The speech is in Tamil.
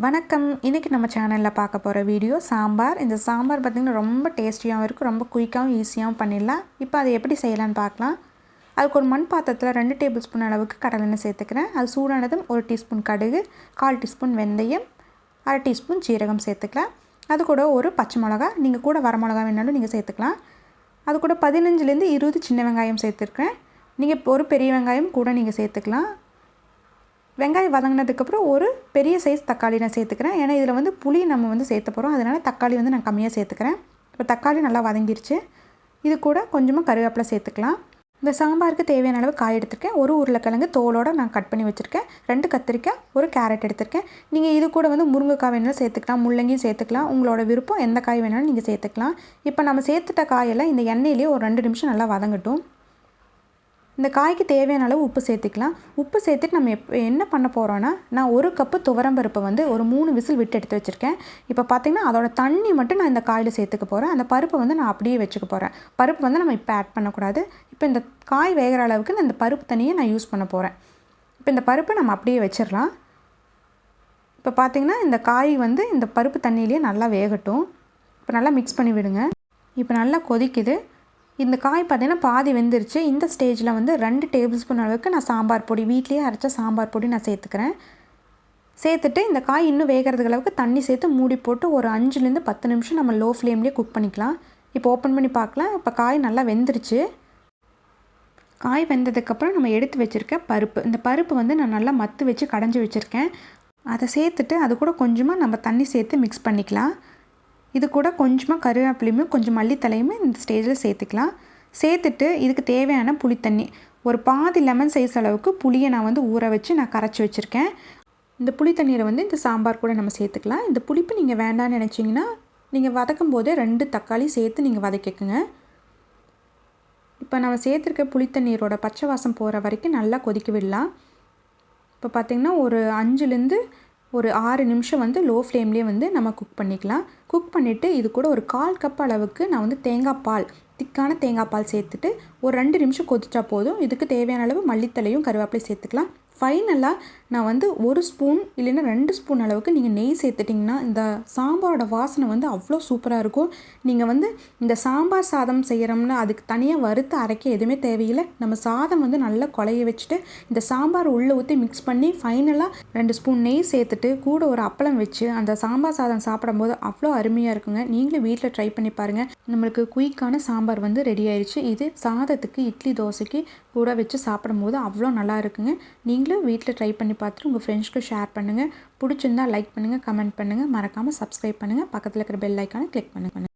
வணக்கம். இன்றைக்கி நம்ம சேனலில் பார்க்க போகிற வீடியோ சாம்பார். இந்த சாம்பார் பார்த்திங்கன்னா ரொம்ப டேஸ்டியாகவும் இருக்கும், ரொம்ப குயிக்காகவும் ஈஸியாகவும் பண்ணிடலாம். இப்போ அதை எப்படி செய்யலான்னு பார்க்கலாம். அதுக்கு ஒரு மண் பாத்திரத்தில் 2 டேபிள் ஸ்பூன் அளவுக்கு கடலெண்ணெய் சேர்த்துக்கிறேன். அது சூடானதும் 1 டீஸ்பூன் கடுகு, 1/4 டீஸ்பூன் வெந்தயம், 1/2 டீஸ்பூன் ஜீரகம் சேர்த்துக்கலாம். அது கூட ஒரு பச்சை மிளகா, நீங்கள் கூட வர மிளகா வேணாலும் நீங்கள் சேர்த்துக்கலாம். அது கூட 15லேருந்து 20 சின்ன வெங்காயம் சேர்த்துருக்கேன். நீங்கள் ஒரு பெரிய வெங்காயம் கூட நீங்கள் சேர்த்துக்கலாம். வெங்காயம் வதங்கினதுக்கப்புறம் ஒரு பெரிய சைஸ் தக்காளி நான் சேர்த்துக்கிறேன். ஏன்னா இதில் புளி நம்ம சேர்த்த போகிறோம், அதனால் தக்காளி நான் கம்மியாக சேர்த்துக்கிறேன். இப்போ தக்காளி நல்லா வதங்கிருச்சு. இது கூட கொஞ்சமாக கருவேப்பிலை சேர்த்துக்கலாம். இந்த சாம்பாருக்கு தேவையான அளவு காய் எடுத்திருக்கேன். ஒரு உருளைக்கிழங்கு தோலோடு நான் கட் பண்ணி வச்சுருக்கேன். 2 கத்திரிக்காய், ஒரு கேரட் எடுத்திருக்கேன். நீங்கள் இது கூட முருங்கைக்காய் வேணாலும் சேர்த்துக்கலாம், முள்ளங்கியும் சேர்த்துக்கலாம். உங்களோட விருப்பம், எந்த காய் வேணாலும் நீங்கள் சேர்த்துக்கலாம். இப்போ நம்ம சேர்த்துட்ட காயெல்லாம் இந்த எண்ணெயிலே ஒரு 2 நிமிஷம் நல்லா வதங்கட்டும். இந்த காய்க்கு தேவையான அளவு உப்பு சேர்த்துக்கலாம். உப்பு சேர்த்துட்டு நம்ம என்ன பண்ண போகிறோன்னா, நான் 1 கப்பு துவரம்பருப்பை ஒரு 3 விசில் விட்டு எடுத்து வச்சுருக்கேன். இப்போ பார்த்திங்கன்னா அதோட தண்ணி மட்டும் நான் இந்த காயில் சேர்த்துக்க போகிறேன். அந்த பருப்பை நான் அப்படியே வச்சுக்க போகிறேன். பருப்பு நம்ம இப்போ ஆட் பண்ணக்கூடாது. இப்போ இந்த காய் வேகிற அளவுக்கு நான் இந்த பருப்பு தண்ணியை நான் யூஸ் பண்ண போகிறேன். இப்போ இந்த பருப்பை நம்ம அப்படியே வச்சிடலாம். இப்போ பார்த்திங்கன்னா இந்த காய் இந்த பருப்பு தண்ணியிலேயே நல்லா வேகட்டும். இப்போ நல்லா மிக்ஸ் பண்ணி விடுங்க. இப்போ நல்லா கொதிக்குது. இந்த காய் பார்த்திங்கன்னா பாதி வெந்துருச்சு. இந்த ஸ்டேஜில் 2 டேபிள் ஸ்பூன் அளவுக்கு நான் சாம்பார் பொடி, வீட்லேயே அரைச்ச சாம்பார் பொடி நான் சேர்த்துக்கிறேன். சேர்த்துட்டு இந்த காய் இன்னும் வேகிறதுக்கு அளவுக்கு தண்ணி சேர்த்து மூடி போட்டு ஒரு 5லேருந்து 10 நிமிஷம் நம்ம லோ ஃப்ளேம்லேயே குக் பண்ணிக்கலாம். இப்போ ஓப்பன் பண்ணி பார்க்கலாம். இப்போ காய் நல்லா வெந்துருச்சு. காய் வெந்ததுக்கப்புறம் நம்ம எடுத்து வச்சுருக்க பருப்பு, இந்த பருப்பு நான் நல்லா மத்து வச்சு கடைஞ்சி வச்சுருக்கேன். அதை சேர்த்துட்டு அது கூட கொஞ்சமாக நம்ம தண்ணி சேர்த்து மிக்ஸ் பண்ணிக்கலாம். இது கூட கொஞ்சமாக கருவேப்பிலையும் கொஞ்சம் மல்லித்தலையுமே இந்த ஸ்டேஜில் சேர்த்துக்கலாம். சேர்த்துட்டு இதுக்கு தேவையான புளித்தண்ணி, ஒரு பாதி லெமன் சைஸ் அளவுக்கு புளியை நான் ஊற வச்சு நான் கரைச்சி வச்சுருக்கேன். இந்த புளித்தண்ணீரை இந்த சாம்பார் கூட நம்ம சேர்த்துக்கலாம். இந்த புளிப்பு நீங்கள் வேண்டான்னு நினச்சிங்கன்னா நீங்கள் வதக்கும் போதே 2 தக்காளி சேர்த்து நீங்கள் வதக்கிக்குங்க. இப்போ நம்ம சேர்த்துருக்க புளித்தண்ணீரோட பச்சை வாசம் போகிற வரைக்கும் நல்லா கொதிக்க விடலாம். இப்போ பார்த்திங்கன்னா ஒரு 5லேருந்து ஒரு 6 நிமிஷம் லோ ஃப்ளேம்லேயே நம்ம குக் பண்ணிக்கலாம். குக் பண்ணிவிட்டு இது கூட ஒரு 1/4 கப் அளவுக்கு நான் தேங்காய் பால், திக்கான தேங்காய் பால் சேர்த்துட்டு ஒரு 2 நிமிஷம் கொதிச்சா போதும். இதுக்கு தேவையான அளவு மல்லித்தலையும் கருவேப்பிலையும் சேர்த்துக்கலாம். ஃபைனலாக நான் 1 ஸ்பூன் இல்லைன்னா 2 ஸ்பூன் அளவுக்கு நீங்கள் நெய் சேர்த்துட்டிங்கன்னா இந்த சாம்பாரோட வாசனை அவ்வளோ சூப்பராக இருக்கும். நீங்கள் இந்த சாம்பார் சாதம் செய்கிறோம்னா அதுக்கு தனியாக வறுத்து அரைக்க எதுவுமே தேவையில்லை. நம்ம சாதம் நல்லா குழைய வச்சுட்டு இந்த சாம்பார் உள்ளே ஊற்றி மிக்ஸ் பண்ணி ஃபைனலாக 2 ஸ்பூன் நெய் சேர்த்துட்டு கூட ஒரு அப்பளம் வச்சு அந்த சாம்பார் சாதம் சாப்பிடும்போது அவ்வளோ அருமையாக இருக்குங்க. நீங்களும் வீட்டில் ட்ரை பண்ணி பாருங்கள். நம்மளுக்கு குயிக்கான சாம்பார் ரெடி ஆயிடுச்சு. இது சாதத்துக்கு, இட்லி, தோசைக்கு கூட வச்சு சாப்பிடும்போது அவ்வளோ நல்லா இருக்குங்க. நீங்களும் வீட்டில் ட்ரை பண்ணி பார்த்துட்டு உங்கள் ஃப்ரெண்ட்ஸ்க்கு ஷேர் பண்ணுங்கள். பிடிச்சிருந்தால் லைக் பண்ணுங்கள், கமெண்ட் பண்ணுங்கள், மறக்காமல் சப்ஸ்கிரைப் பண்ணுங்கள். பக்கத்தில் இருக்கிற பெல் ஐக்கானை கிளிக் பண்ணுங்கள்.